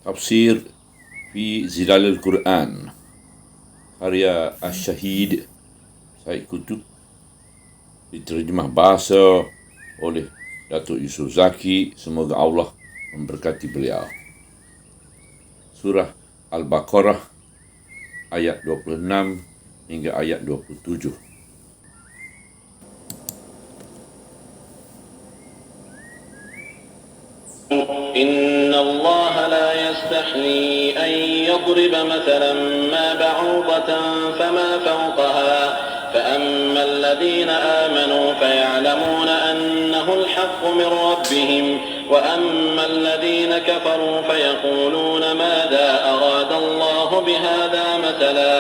Tafsir fi Zilalil Quran, karya Asy-Syahid Said Qutb, diterjemah bahasa oleh Datuk Yusof Zaki. Semoga Allah memberkati beliau. Surah Al-Baqarah ayat 26 hingga ayat 27. إن الله لا يستحيي أن يضرب مثلا ما بعوضة فما فوقها فأما الذين آمنوا فيعلمون أنه الحق من ربهم وأما الذين كفروا فيقولون ماذا أراد الله بهذا مثلا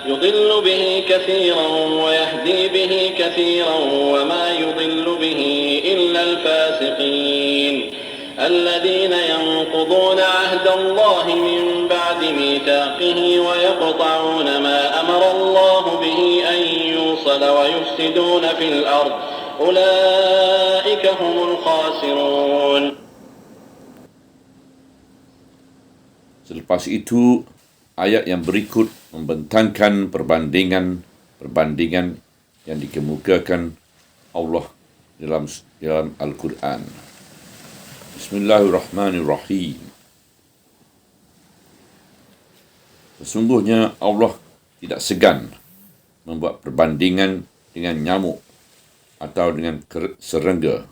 يضل به كثيرا ويهدي به كثيرا وما يضل به إلا الفاسقين الذين ينقضون عهد الله من بعد ميثاقه ويقطعون ما أمر الله به أن يوصل ويفسدون في الأرض أولئك هم الخاسرون. Selepas itu, ayat yang berikut membentangkan perbandingan yang dikemukakan Allah dalam Al-Quran. Bismillahirrahmanirrahim. Sesungguhnya Allah tidak segan membuat perbandingan dengan nyamuk atau dengan serangga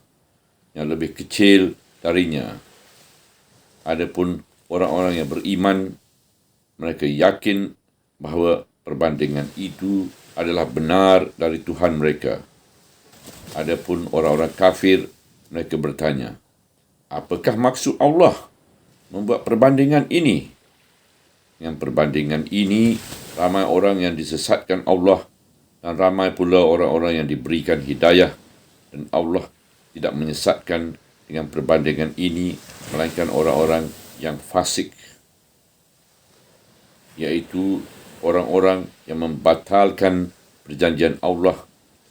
yang lebih kecil darinya. Adapun orang-orang yang beriman, mereka yakin bahawa perbandingan itu adalah benar dari Tuhan mereka. Adapun orang-orang kafir, mereka bertanya, apakah maksud Allah membuat perbandingan ini? Dengan perbandingan ini, ramai orang yang disesatkan Allah dan ramai pula orang-orang yang diberikan hidayah, dan Allah tidak menyesatkan dengan perbandingan ini melainkan orang-orang yang fasik, iaitu orang-orang yang membatalkan perjanjian Allah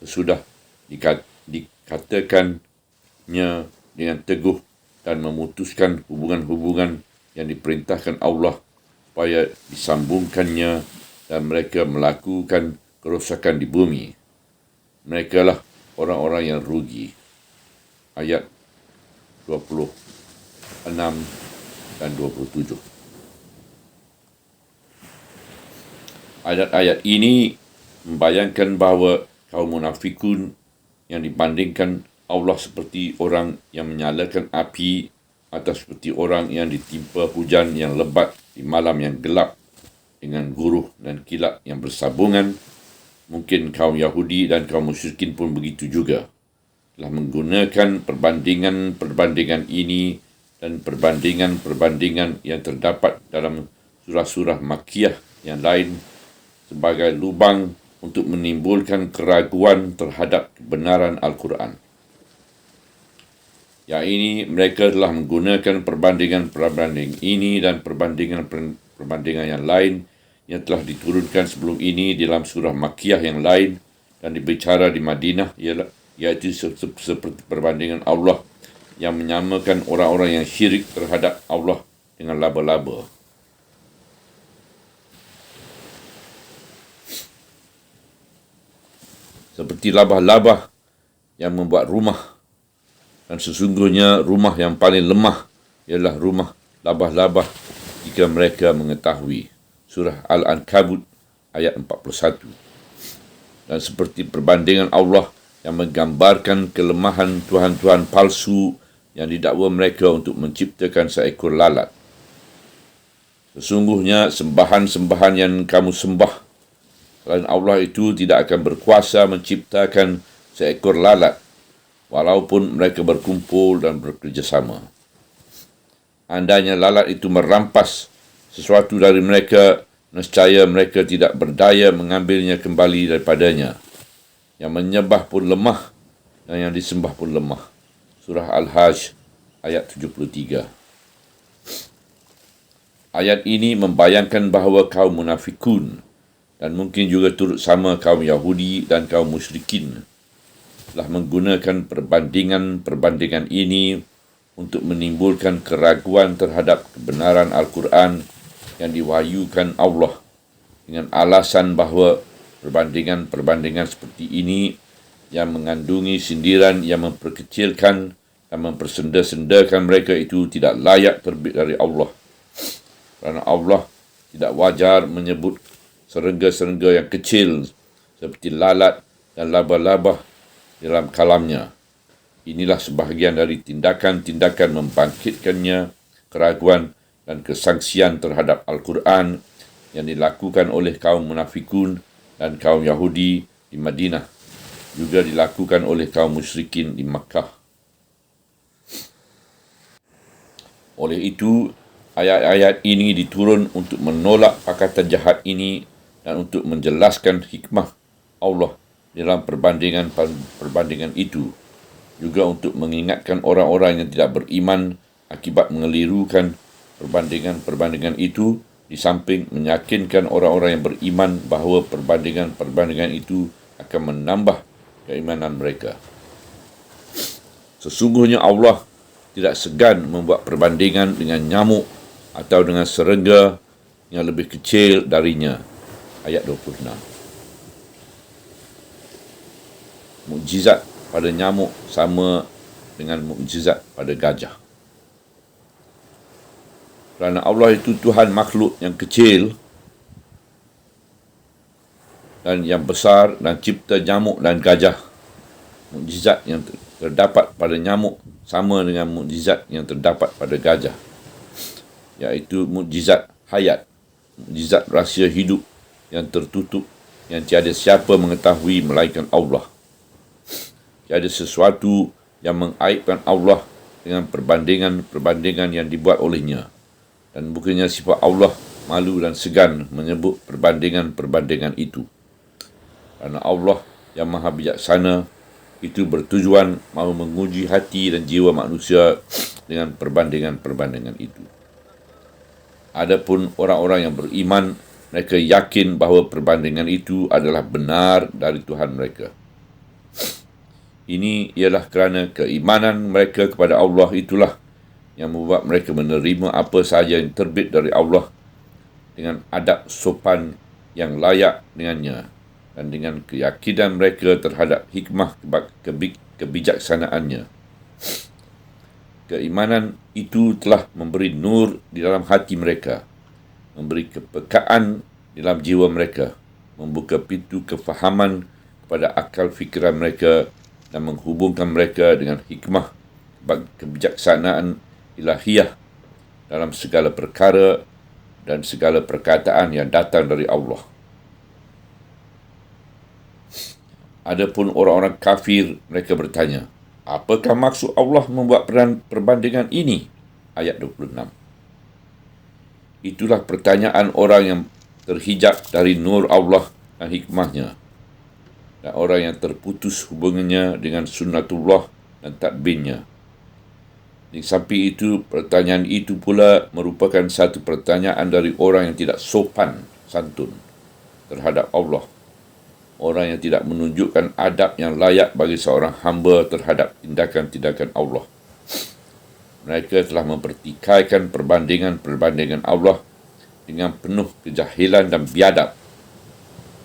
sesudah dikatakannya dengan teguh dan memutuskan hubungan-hubungan yang diperintahkan Allah supaya disambungkannya, dan mereka melakukan kerosakan di bumi. Mereka lah orang-orang yang rugi. Ayat 26 dan 27. Ayat-ayat ini membayangkan bahawa kaum munafikun yang dibandingkan Allah seperti orang yang menyalakan api atau seperti orang yang ditimpa hujan yang lebat di malam yang gelap dengan guruh dan kilat yang bersambungan. Mungkin kaum Yahudi dan kaum musyrikin pun begitu juga. Telah menggunakan perbandingan ini dan perbandingan yang terdapat dalam surah-surah Makkiyah yang lain sebagai lubang untuk menimbulkan keraguan terhadap kebenaran Al-Quran. Yang ini, mereka telah menggunakan perbandingan ini dan perbandingan yang lain yang telah diturunkan sebelum ini dalam surah Makkiyah yang lain dan dibicara di Madinah, iaitu seperti perbandingan Allah yang menyamakan orang-orang yang syirik terhadap Allah dengan laba-laba. Seperti labah-labah yang membuat rumah, dan sesungguhnya rumah yang paling lemah ialah rumah labah-labah jika mereka mengetahui. Surah Al-Ankabut ayat 41. Dan seperti perbandingan Allah yang menggambarkan kelemahan tuhan-tuhan palsu yang didakwa mereka untuk menciptakan seekor lalat. Sesungguhnya sembahan-sembahan yang kamu sembah selain Allah itu tidak akan berkuasa menciptakan seekor lalat, walaupun mereka berkumpul dan bekerjasama. Andainya lalat itu merampas sesuatu dari mereka, nescaya mereka tidak berdaya mengambilnya kembali daripadanya. Yang menyembah pun lemah dan yang disembah pun lemah. Surah Al-Hajj ayat 73. Ayat ini membayangkan bahawa kaum munafikun dan mungkin juga turut sama kaum Yahudi dan kaum musyrikin telah menggunakan perbandingan ini untuk menimbulkan keraguan terhadap kebenaran Al-Quran yang diwahyukan Allah dengan alasan bahawa perbandingan-perbandingan seperti ini yang mengandungi sindiran yang memperkecilkan dan mempersenda-sendakan mereka itu tidak layak terbit dari Allah. Kerana Allah tidak wajar menyebut serangga-serangga yang kecil seperti lalat dan laba-laba dalam kalamnya. Inilah sebahagian dari tindakan-tindakan membangkitkannya keraguan dan kesangsian terhadap Al-Quran yang dilakukan oleh kaum munafikun dan kaum Yahudi di Madinah, juga dilakukan oleh kaum musyrikin di Makkah. Oleh itu, ayat-ayat ini diturun untuk menolak pakatan jahat ini dan untuk menjelaskan hikmah Allah dalam perbandingan itu, juga untuk mengingatkan orang-orang yang tidak beriman akibat mengelirukan perbandingan-perbandingan itu, di samping meyakinkan orang-orang yang beriman bahawa perbandingan-perbandingan itu akan menambah keimanan mereka. Sesungguhnya Allah tidak segan membuat perbandingan dengan nyamuk atau dengan serangga yang lebih kecil darinya. Ayat 26. Mukjizat pada nyamuk sama dengan mukjizat pada gajah. Kerana Allah itu Tuhan makhluk yang kecil dan yang besar dan cipta nyamuk dan gajah. Mukjizat yang terdapat pada nyamuk sama dengan mukjizat yang terdapat pada gajah, iaitu mukjizat hayat, mukjizat rahsia hidup yang tertutup yang tiada siapa mengetahui melainkan Allah. Tiada sesuatu yang mengaibkan Allah dengan perbandingan-perbandingan yang dibuat olehnya, dan bukannya sifat Allah malu dan segan menyebut perbandingan-perbandingan itu. Kerana Allah yang maha bijaksana itu bertujuan mahu menguji hati dan jiwa manusia dengan perbandingan-perbandingan itu. Adapun orang-orang yang beriman, mereka yakin bahawa perbandingan itu adalah benar dari Tuhan mereka. Ini ialah kerana keimanan mereka kepada Allah itulah yang membuat mereka menerima apa sahaja yang terbit dari Allah dengan adab sopan yang layak dengannya, dan dengan keyakinan mereka terhadap hikmah kebijaksanaannya. Keimanan itu telah memberi nur di dalam hati mereka, memberi kepekaan dalam jiwa mereka, membuka pintu kefahaman kepada akal fikiran mereka dan menghubungkan mereka dengan hikmah kebijaksanaan ilahiyah dalam segala perkara dan segala perkataan yang datang dari Allah. Adapun orang-orang kafir, mereka bertanya, apakah maksud Allah membuat perbandingan ini? Ayat 26. Itulah pertanyaan orang yang terhijab dari nur Allah dan hikmahnya, dan orang yang terputus hubungannya dengan sunnatullah dan tadbirnya. Di samping itu, pertanyaan itu pula merupakan satu pertanyaan dari orang yang tidak sopan santun terhadap Allah, orang yang tidak menunjukkan adab yang layak bagi seorang hamba terhadap tindakan-tindakan Allah. Mereka telah mempertikaikan perbandingan-perbandingan Allah dengan penuh kejahilan dan biadab,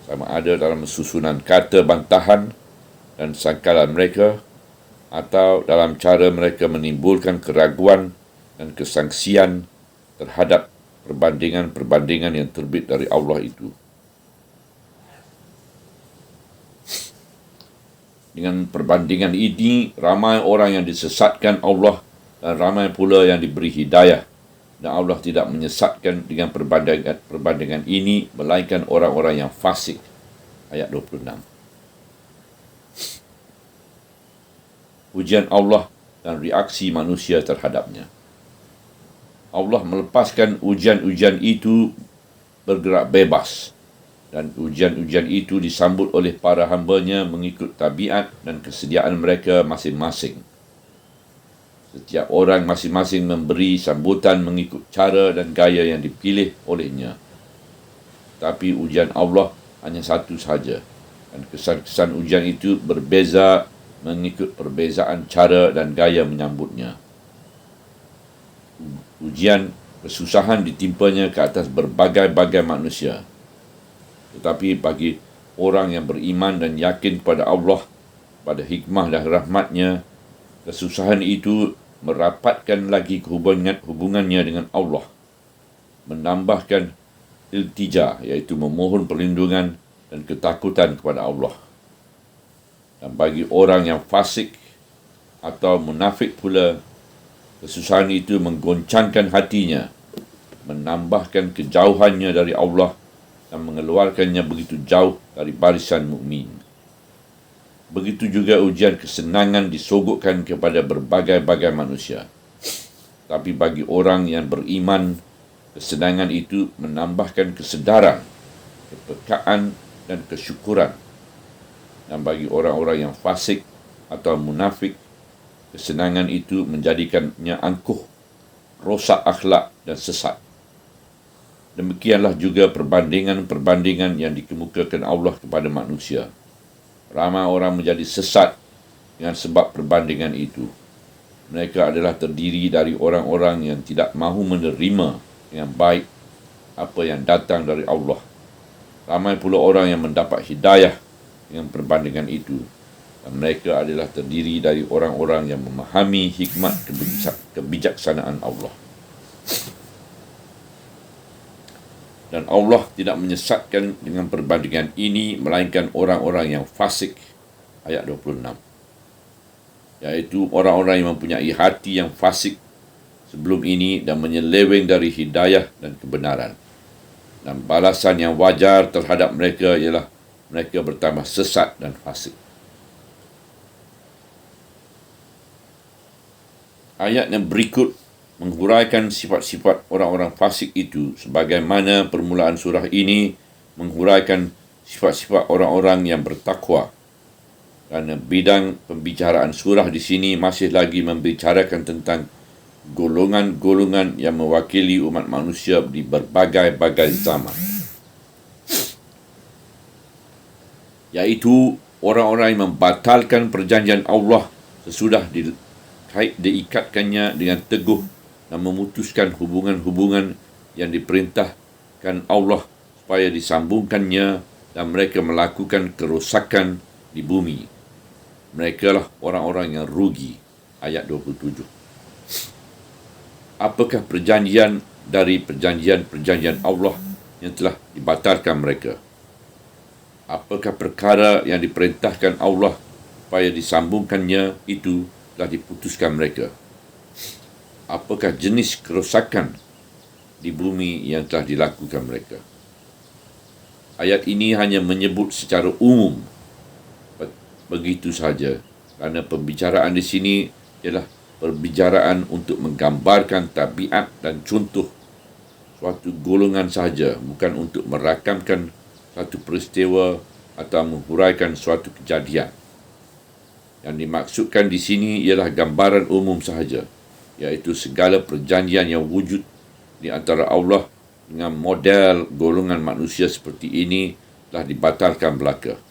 sama ada dalam susunan kata bantahan dan sangkalan mereka, atau dalam cara mereka menimbulkan keraguan dan kesangsian terhadap perbandingan-perbandingan yang terbit dari Allah itu. Dengan perbandingan ini, ramai orang yang disesatkan Allah dan ramai pula yang diberi hidayah. Dan Allah tidak menyesatkan dengan perbandingan ini, melainkan orang-orang yang fasik. Ayat 26. Ujian Allah dan reaksi manusia terhadapnya. Allah melepaskan ujian-ujian itu bergerak bebas, dan ujian-ujian itu disambut oleh para hamba-Nya mengikut tabiat dan kesediaan mereka masing-masing. Setiap orang masing-masing memberi sambutan mengikut cara dan gaya yang dipilih olehnya. Tapi ujian Allah hanya satu sahaja, dan kesan-kesan ujian itu berbeza mengikut perbezaan cara dan gaya menyambutnya. ujian, kesusahan ditimpanya ke atas berbagai-bagai manusia. Tetapi bagi orang yang beriman dan yakin pada Allah, pada hikmah dan rahmatnya, kesusahan itu merapatkan lagi hubungannya dengan Allah, menambahkan iltija, iaitu memohon perlindungan dan ketakutan kepada Allah. Dan bagi orang yang fasik atau munafik pula, kesusahan itu menggoncangkan hatinya, menambahkan kejauhannya dari Allah dan mengeluarkannya begitu jauh dari barisan mukmin. Begitu juga ujian kesenangan disogokkan kepada berbagai-bagai manusia. Tapi bagi orang yang beriman, kesenangan itu menambahkan kesedaran, kepekaan dan kesyukuran. Dan bagi orang-orang yang fasik atau munafik, kesenangan itu menjadikannya angkuh, rosak akhlak dan sesat. Demikianlah juga perbandingan-perbandingan yang dikemukakan Allah kepada manusia. Ramai orang menjadi sesat dengan sebab perbandingan itu. Mereka adalah terdiri dari orang-orang yang tidak mahu menerima dengan baik apa yang datang dari Allah. Ramai pula orang yang mendapat hidayah dengan perbandingan itu. Dan mereka adalah terdiri dari orang-orang yang memahami hikmat kebijaksanaan Allah. Dan Allah tidak menyesatkan dengan perbandingan ini, melainkan orang-orang yang fasik. Ayat 26. Iaitu orang-orang yang mempunyai hati yang fasik sebelum ini dan menyeleweng dari hidayah dan kebenaran. Dan balasan yang wajar terhadap mereka ialah mereka bertambah sesat dan fasik. Ayat yang berikut menghuraikan sifat-sifat orang-orang fasik itu, sebagaimana permulaan surah ini menghuraikan sifat-sifat orang-orang yang bertakwa. Kerana bidang pembicaraan surah di sini masih lagi membicarakan tentang golongan-golongan yang mewakili umat manusia di berbagai-bagai zaman. Iaitu orang-orang yang membatalkan perjanjian Allah sesudah diikatkannya dengan teguh dan memutuskan hubungan-hubungan yang diperintahkan Allah supaya disambungkannya, dan mereka melakukan kerosakan di bumi. Mereka lah orang-orang yang rugi. Ayat 27. Apakah perjanjian dari perjanjian-perjanjian Allah yang telah dibatalkan mereka? Apakah perkara yang diperintahkan Allah supaya disambungkannya itu telah diputuskan mereka? Apakah jenis kerosakan di bumi yang telah dilakukan mereka? Ayat ini hanya menyebut secara umum begitu saja, kerana pembicaraan di sini ialah perbicaraan untuk menggambarkan tabiat dan contoh suatu golongan sahaja, bukan untuk merakamkan satu peristiwa atau menghuraikan suatu kejadian. Yang dimaksudkan di sini ialah gambaran umum sahaja, iaitu segala perjanjian yang wujud di antara Allah dengan model golongan manusia seperti ini telah dibatalkan belaka.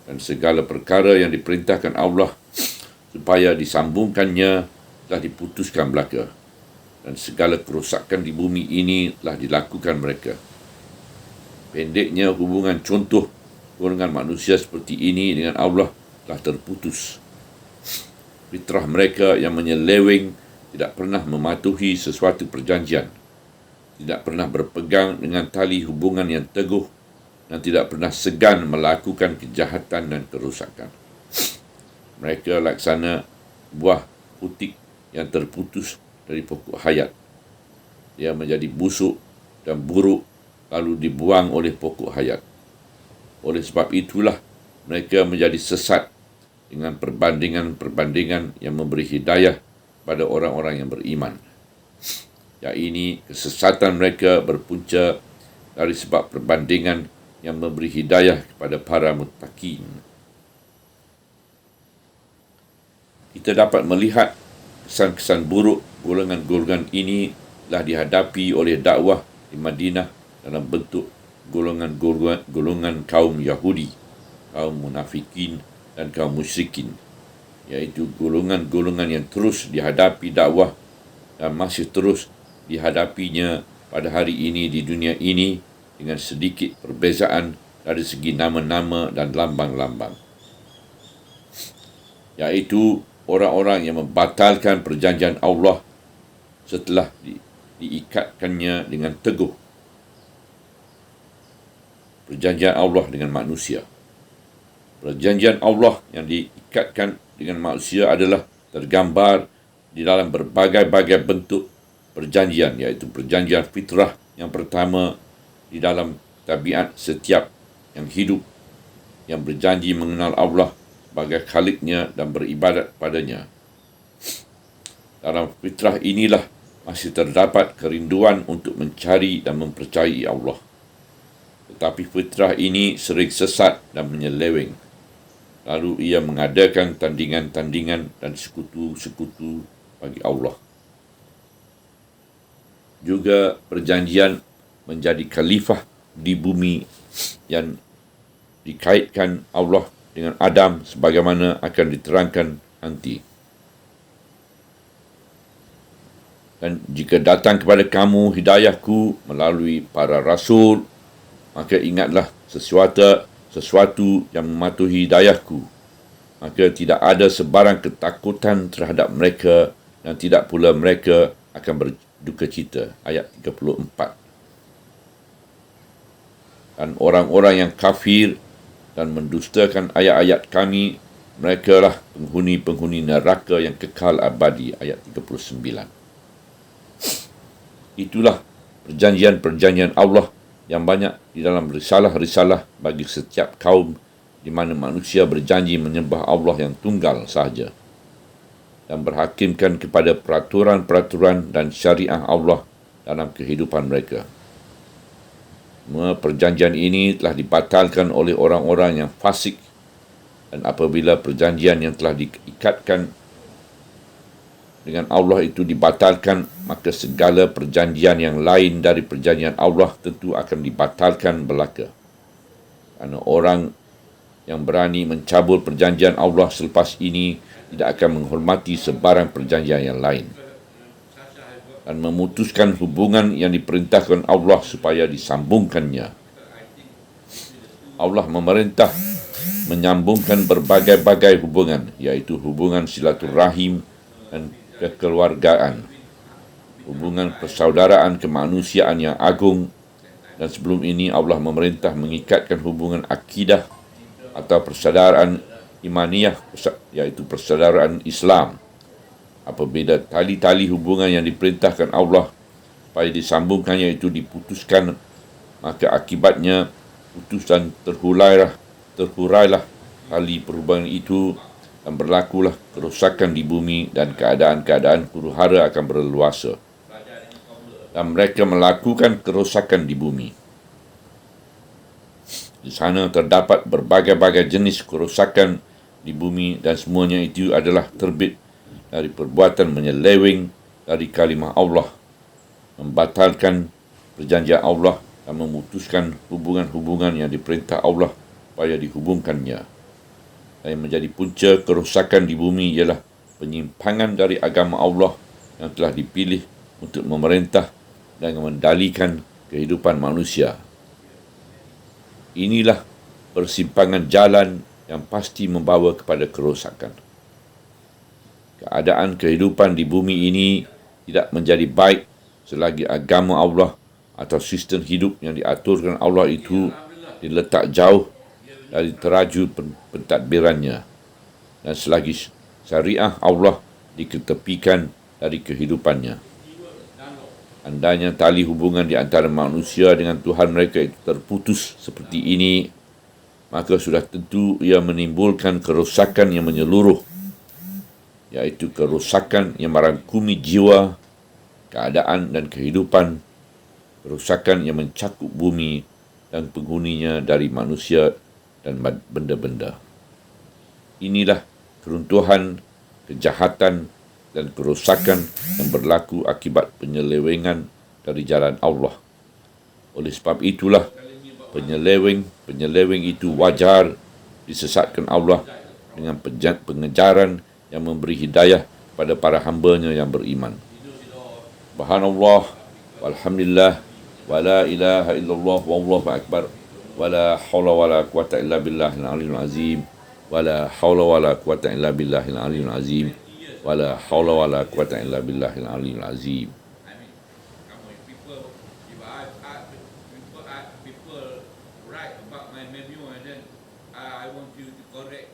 Dan segala perkara yang diperintahkan Allah supaya disambungkannya telah diputuskan belaka. Dan segala kerosakan di bumi ini telah dilakukan mereka. Pendeknya, hubungan contoh golongan manusia seperti ini dengan Allah telah terputus. Fitrah mereka yang menyeleweng tidak pernah mematuhi sesuatu perjanjian, tidak pernah berpegang dengan tali hubungan yang teguh, dan tidak pernah segan melakukan kejahatan dan kerosakan. Mereka laksana buah putik yang terputus dari pokok hayat. Dia menjadi busuk dan buruk lalu dibuang oleh pokok hayat. Oleh sebab itulah mereka menjadi sesat dengan perbandingan-perbandingan yang memberi hidayah pada orang-orang yang beriman. Yakni kesesatan mereka berpunca dari sebab perbandingan yang memberi hidayah kepada para muttaqin. Kita dapat melihat kesan-kesan buruk golongan-golongan ini telah dihadapi oleh dakwah di Madinah dalam bentuk golongan kaum Yahudi, kaum munafikin dan kaum musyrikin, iaitu golongan-golongan yang terus dihadapi dakwah dan masih terus dihadapinya pada hari ini di dunia ini dengan sedikit perbezaan dari segi nama-nama dan lambang-lambang, iaitu orang-orang yang membatalkan perjanjian Allah setelah diikatkannya dengan teguh. Perjanjian Allah dengan manusia. Perjanjian Allah yang diikatkan dengan manusia adalah tergambar di dalam berbagai-bagai bentuk perjanjian, iaitu perjanjian fitrah yang pertama di dalam tabiat setiap yang hidup, yang berjanji mengenal Allah sebagai Khaliknya dan beribadat padanya. Dalam fitrah inilah masih terdapat kerinduan untuk mencari dan mempercayai Allah. Tetapi fitrah ini sering sesat dan menyeleweng. Lalu ia mengadakan tandingan-tandingan dan sekutu-sekutu bagi Allah. Juga perjanjian menjadi khalifah di bumi yang dikaitkan Allah dengan Adam sebagaimana akan diterangkan nanti. Dan jika datang kepada kamu hidayahku melalui para rasul, maka ingatlah sesuatu yang mematuhi hidayahku. Maka tidak ada sebarang ketakutan terhadap mereka dan tidak pula mereka akan berduka cita. Ayat 34. Dan orang-orang yang kafir dan mendustakan ayat-ayat kami, merekalah penghuni-penghuni neraka yang kekal abadi. Ayat 39. Itulah perjanjian-perjanjian Allah yang banyak di dalam risalah-risalah bagi setiap kaum di mana manusia berjanji menyembah Allah yang tunggal sahaja dan berhakimkan kepada peraturan-peraturan dan syariah Allah dalam kehidupan mereka. Semua perjanjian ini telah dibatalkan oleh orang-orang yang fasik, dan apabila perjanjian yang telah diikatkan dengan Allah itu dibatalkan, maka segala perjanjian yang lain dari perjanjian Allah tentu akan dibatalkan belaka. Kerana orang yang berani mencabut perjanjian Allah selepas ini tidak akan menghormati sebarang perjanjian yang lain dan memutuskan hubungan yang diperintahkan Allah supaya disambungkannya. Allah memerintah menyambungkan berbagai-bagai hubungan, iaitu hubungan silaturahim dan kekeluargaan, hubungan persaudaraan kemanusiaan yang agung, dan sebelum ini Allah memerintah mengikatkan hubungan akidah atau persaudaraan imaniyah, iaitu persaudaraan Islam. Apabila tali-tali hubungan yang diperintahkan Allah supaya disambungkannya itu diputuskan, maka akibatnya putus dan terhurailah tali perhubungan itu dan berlakulah kerosakan di bumi dan keadaan-keadaan huru-hara akan berleluasa. Dan mereka melakukan kerosakan di bumi. Di sana terdapat berbagai-bagai jenis kerosakan di bumi dan semuanya itu adalah terbit dari perbuatan menyeleweng dari kalimah Allah, membatalkan perjanjian Allah dan memutuskan hubungan-hubungan yang diperintah Allah supaya dihubungkannya. Yang menjadi punca kerosakan di bumi ialah penyimpangan dari agama Allah yang telah dipilih untuk memerintah dan mengendalikan kehidupan manusia. Inilah persimpangan jalan yang pasti membawa kepada kerosakan. Keadaan kehidupan di bumi ini tidak menjadi baik selagi agama Allah atau sistem hidup yang diaturkan Allah itu diletak jauh dari teraju pentadbirannya dan selagi syariah Allah diketepikan dari kehidupannya. Andainya tali hubungan di antara manusia dengan Tuhan mereka itu terputus seperti ini, maka sudah tentu ia menimbulkan kerosakan yang menyeluruh, iaitu kerosakan yang merangkumi jiwa, keadaan dan kehidupan, kerosakan yang mencakup bumi dan penghuninya dari manusia dan benda-benda. Inilah keruntuhan, kejahatan dan kerosakan yang berlaku akibat penyelewengan dari jalan Allah. Oleh sebab itulah penyeleweng itu wajar disesatkan Allah dengan pengejaran yang memberi hidayah pada para hamba-Nya yang beriman. Subhanallah, walhamdulillah, wa la ilaha illallah, wallahu akbar, wa la hawla wa la quwata illa billahil aliyyil azim, wa la hawla wa la quwata illa billahil aliyyil azim, wa la hawla wa la quwata illa billahil aliyyil azim. I mean, come on, people write about my menu and then I want you to correct